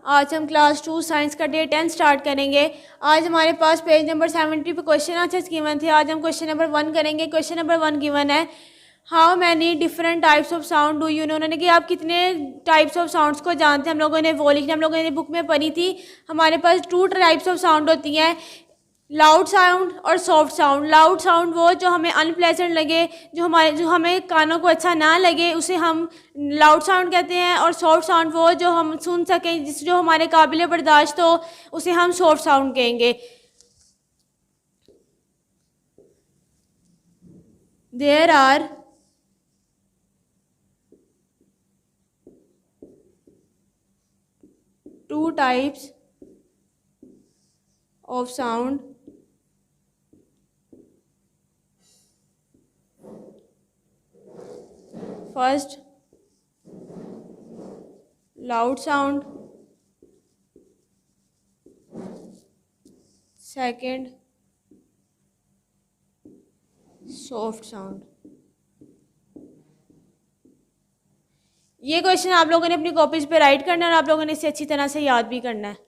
आज हम class 2 science का डे 10 स्टार्ट करेंगे। आज हमारे पास पेज नंबर 70 पे क्वेश्चन आंसर्स गिवन थे। आज हम क्वेश्चन नंबर 1 करेंगे। क्वेश्चन नंबर 1 गिवन है, how many different types of sound do you know. उन्होंने कि आप कितने टाइप्स ऑफ साउंड्स को जानते हैं। हम लोगों ने वो लिखना, हम लोगों ने बुक में पढ़ी थी। हमारे पास 2 टाइप्स ऑफ साउंड होती हैं, लाउड साउंड और सॉफ्ट साउंड। लाउड साउंड वो जो हमें अनप्लेजेंट लगे, जो हमें कानों को अच्छा ना लगे, उसे हम लाउड साउंड कहते हैं। और सॉफ्ट साउंड वो जो हम सुन सकें, जो हमारे काबिल बर्दाश्त हो, उसे हम सॉफ्ट साउंड कहेंगे। There are two types of sound, first loud sound, second soft sound. ये क्वेश्चन आप लोगों ने अपनी कॉपीज पे राइट करना है और आप लोगों ने इसे अच्छी तरह से याद भी करना है।